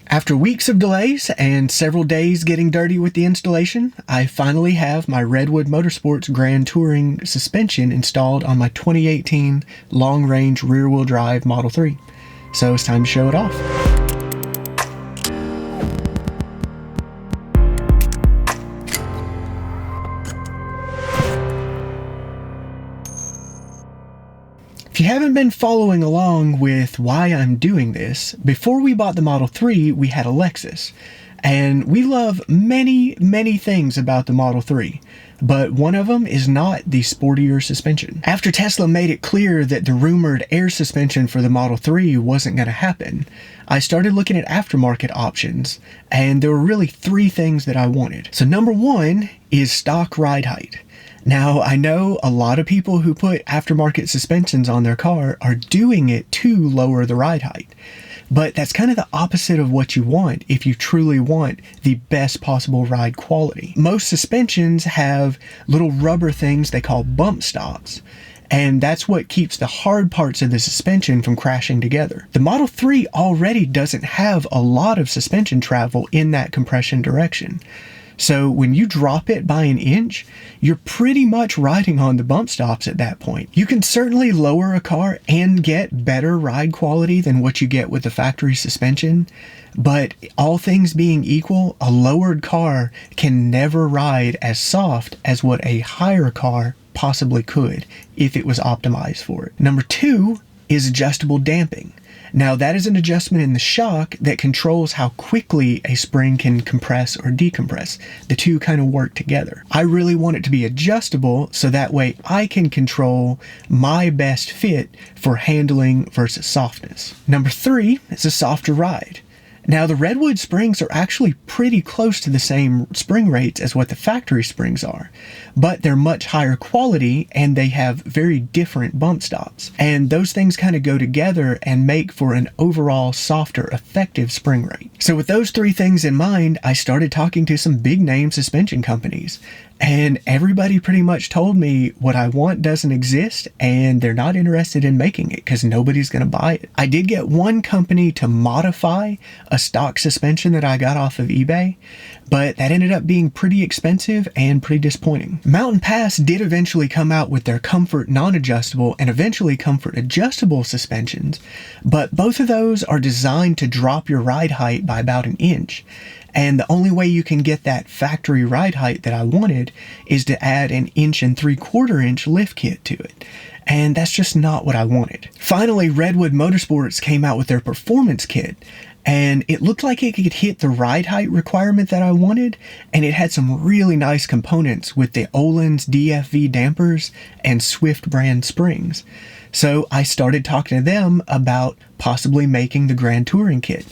After weeks of delays and several days getting dirty with the installation, I finally have my Redwood Motorsports Grand Touring suspension installed on my 2018 Long Range RWD Drive Model 3. So it's time to show it off. If you haven't been following along with why I'm doing this, before we bought the Model 3, we had a Lexus. And we love many things about the Model 3, but one of them is not the sportier suspension. After Tesla made it clear that the rumored air suspension for the Model 3 wasn't going to happen, I started looking at aftermarket options, and there were really three things that I wanted. So number one is stock ride height. Now, I know a lot of people who put aftermarket suspensions on their car are doing it to lower the ride height, but that's kind of the opposite of what you want if you truly want the best possible ride quality. Most suspensions have little rubber things they call bump stops, and that's what keeps the hard parts of the suspension from crashing together. The Model 3 already doesn't have a lot of suspension travel in that compression direction. So when you drop it by an inch, you're pretty much riding on the bump stops at that point. You can certainly lower a car and get better ride quality than what you get with the factory suspension, but all things being equal, a lowered car can never ride as soft as what a higher car possibly could if it was optimized for it. Number two is adjustable damping. Now, that is an adjustment in the shock that controls how quickly a spring can compress or decompress. The two kind of work together. I really want it to be adjustable so that way I can control my best fit for handling versus softness. Number three is a softer ride. Now, the Redwood springs are actually pretty close to the same spring rates as what the factory springs are, but they're much higher quality and they have very different bump stops. And those things kind of go together and make for an overall softer, effective spring rate. So with those three things in mind, I started talking to some big name suspension companies. And everybody pretty much told me what I want doesn't exist and they're not interested in making it because nobody's going to buy it. I did get one company to modify a stock suspension that I got off of eBay, but that ended up being pretty expensive and pretty disappointing. Mountain Pass did eventually come out with their Comfort non-adjustable and eventually Comfort adjustable suspensions, but both of those are designed to drop your ride height by about an inch. And the only way you can get that factory ride height that I wanted is to add an 1 3/4 inch lift kit to it. And that's just not what I wanted. Finally, Redwood Motorsports came out with their performance kit, and it looked like it could hit the ride height requirement that I wanted, and it had some really nice components with the Ohlins DFV dampers and Swift brand springs. So I started talking to them about possibly making the Grand Touring kit,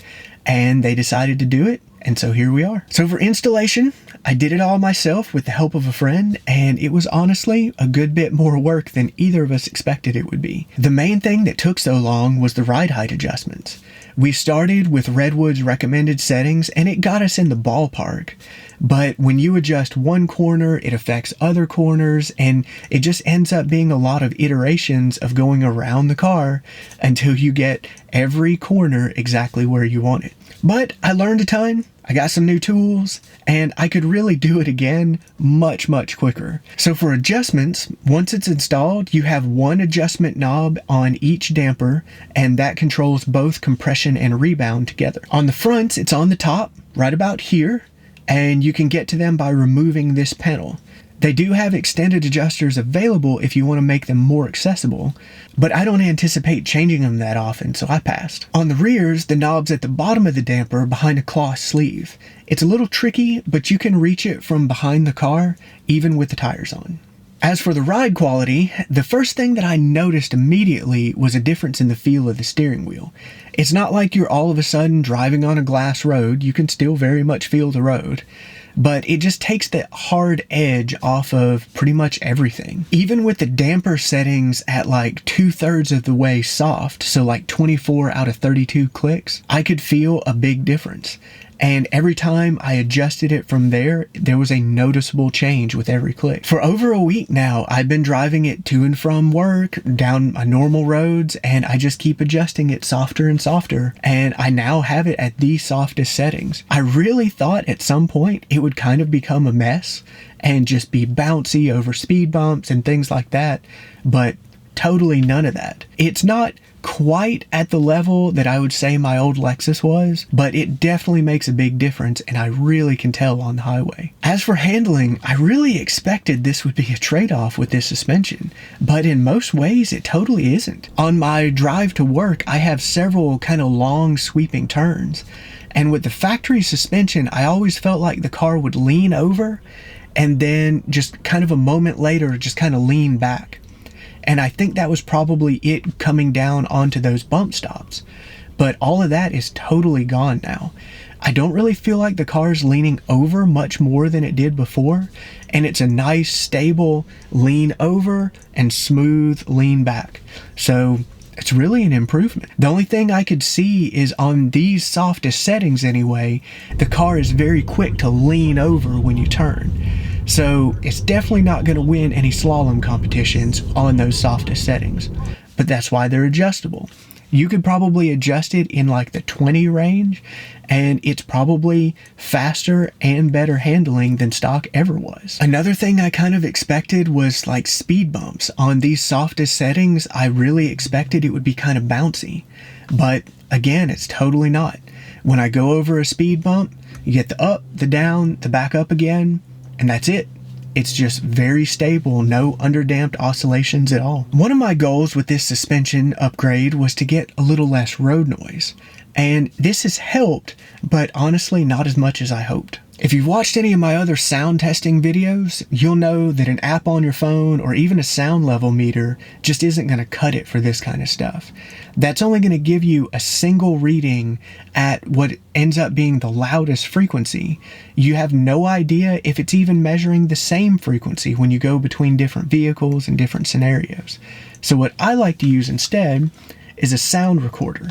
and they decided to do it. And so here we are. So for installation, I did it all myself with the help of a friend, and it was honestly a good bit more work than either of us expected it would be. The main thing that took so long was the ride height adjustments. We started with Redwood's recommended settings, and it got us in the ballpark. But when you adjust one corner, it affects other corners, and it just ends up being a lot of iterations of going around the car until you get every corner exactly where you want it. But I learned a ton. I got some new tools, and I could really do it again much quicker. So for adjustments, once it's installed, you have one adjustment knob on each damper, and that controls both compression and rebound together. On the fronts, it's on the top, right about here, and you can get to them by removing this panel. They do have extended adjusters available if you want to make them more accessible, but I don't anticipate changing them that often, so I passed. On the rears, the knob's at the bottom of the damper behind a cloth sleeve. It's a little tricky, but you can reach it from behind the car, even with the tires on. As for the ride quality, the first thing that I noticed immediately was a difference in the feel of the steering wheel. It's not like you're all of a sudden driving on a glass road. You can still very much feel the road, but it just takes that hard edge off of pretty much everything. Even with the damper settings at like 2/3 of the way soft, so like 24 out of 32 clicks, I could feel a big difference. And every time I adjusted it from there, there was a noticeable change with every click. For over a week now, I've been driving it to and from work, down my normal roads, and I just keep adjusting it softer and softer, and I now have it at the softest settings. I really thought at some point it would kind of become a mess and just be bouncy over speed bumps and things like that, but totally none of that. It's not quite at the level that I would say my old Lexus was, but it definitely makes a big difference, and I really can tell on the highway. As for handling, I really expected this would be a trade-off with this suspension, but in most ways it totally isn't. On my drive to work, I have several kind of long sweeping turns, and with the factory suspension, I always felt like the car would lean over and then just kind of a moment later just kind of lean back. And I think that was probably it coming down onto those bump stops. But all of that is totally gone now. I don't really feel like the car is leaning over much more than it did before. And it's a nice, stable lean over and smooth lean back. So it's really an improvement. The only thing I could see is on these softest settings anyway, the car is very quick to lean over when you turn. So it's definitely not going to win any slalom competitions on those softest settings, but that's why they're adjustable. You could probably adjust it in like the 20 range, and it's probably faster and better handling than stock ever was. Another thing I kind of expected was like speed bumps. On these softest settings, I really expected it would be kind of bouncy, but again, it's totally not. When I go over a speed bump, you get the up, the down, the back up again, and that's it. It's just very stable, no underdamped oscillations at all. One of my goals with this suspension upgrade was to get a little less road noise, and this has helped, but honestly not as much as I hoped. If you've watched any of my other sound testing videos, you'll know that an app on your phone or even a sound level meter just isn't going to cut it for this kind of stuff. That's only going to give you a single reading at what ends up being the loudest frequency. You have no idea if it's even measuring the same frequency when you go between different vehicles and different scenarios. So what I like to use instead is a sound recorder.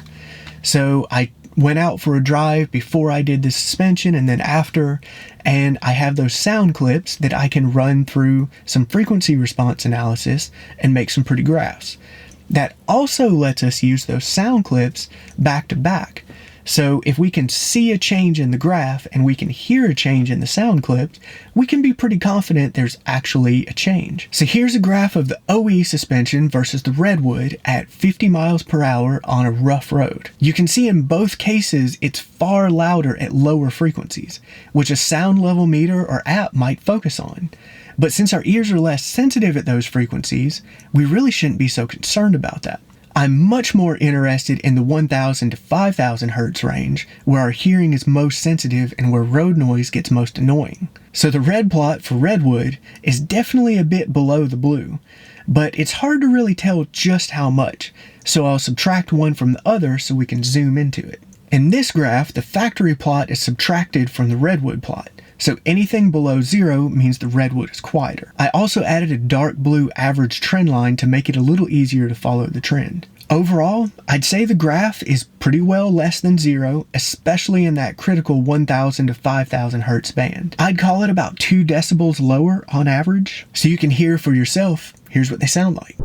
So I went out for a drive before I did the suspension and then after, and I have those sound clips that I can run through some frequency response analysis and make some pretty graphs. That also lets us use those sound clips back to back. So if we can see a change in the graph and we can hear a change in the sound clips, we can be pretty confident there's actually a change. So here's a graph of the OE suspension versus the Redwood at 50 miles per hour on a rough road. You can see in both cases it's far louder at lower frequencies, which a sound level meter or app might focus on. But since our ears are less sensitive at those frequencies, we really shouldn't be so concerned about that. I'm much more interested in the 1000 to 5000 hertz range, where our hearing is most sensitive and where road noise gets most annoying. So the red plot for Redwood is definitely a bit below the blue, but it's hard to really tell just how much, so I'll subtract one from the other so we can zoom into it. In this graph, the factory plot is subtracted from the Redwood plot, so anything below 0 means the Redwood is quieter. I also added a dark blue average trend line to make it a little easier to follow the trend. Overall, I'd say the graph is pretty well less than 0, especially in that critical 1000 to 5000 hertz band. I'd call it about 2 decibels lower on average, so you can hear for yourself. Here's what they sound like.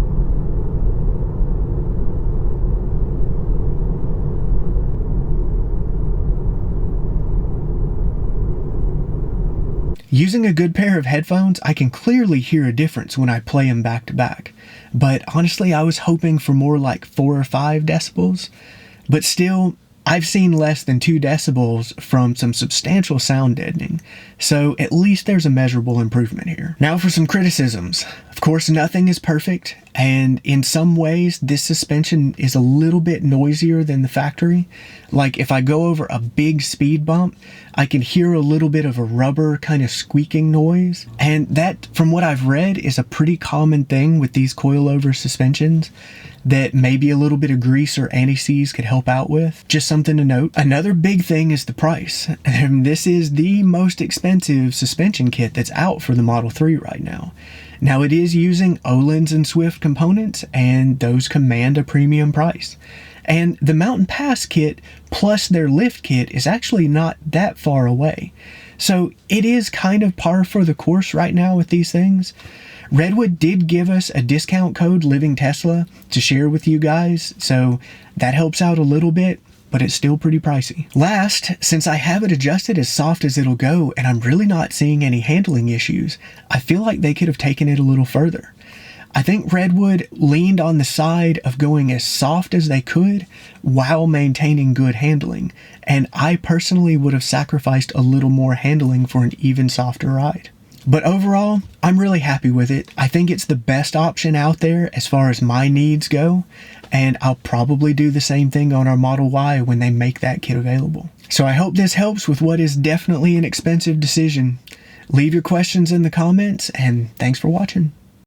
Using a good pair of headphones, I can clearly hear a difference when I play them back to back. But honestly, I was hoping for more like 4 or 5 decibels. But still, I've seen less than 2 decibels from some substantial sound deadening. So at least there's a measurable improvement here. Now for some criticisms. Of course, nothing is perfect, and in some ways, this suspension is a little bit noisier than the factory. Like if I go over a big speed bump, I can hear a little bit of a rubber kind of squeaking noise. And that, from what I've read, is a pretty common thing with these coilover suspensions that maybe a little bit of grease or anti-seize could help out with. Just something to note. Another big thing is the price. And this is the most expensive suspension kit that's out for the Model 3 right now. Now it is using Ohlins and Swift components, and those command a premium price. And the Mountain Pass kit plus their lift kit is actually not that far away. So it is kind of par for the course right now with these things. Redwood did give us a discount code, Living Tesla, to share with you guys, so that helps out a little bit, but it's still pretty pricey. Last, since I have it adjusted as soft as it'll go and I'm really not seeing any handling issues, I feel like they could have taken it a little further. I think Redwood leaned on the side of going as soft as they could while maintaining good handling, and I personally would have sacrificed a little more handling for an even softer ride. But overall, I'm really happy with it. I think it's the best option out there as far as my needs go, and I'll probably do the same thing on our Model Y when they make that kit available. So I hope this helps with what is definitely an expensive decision. Leave your questions in the comments, and thanks for watching.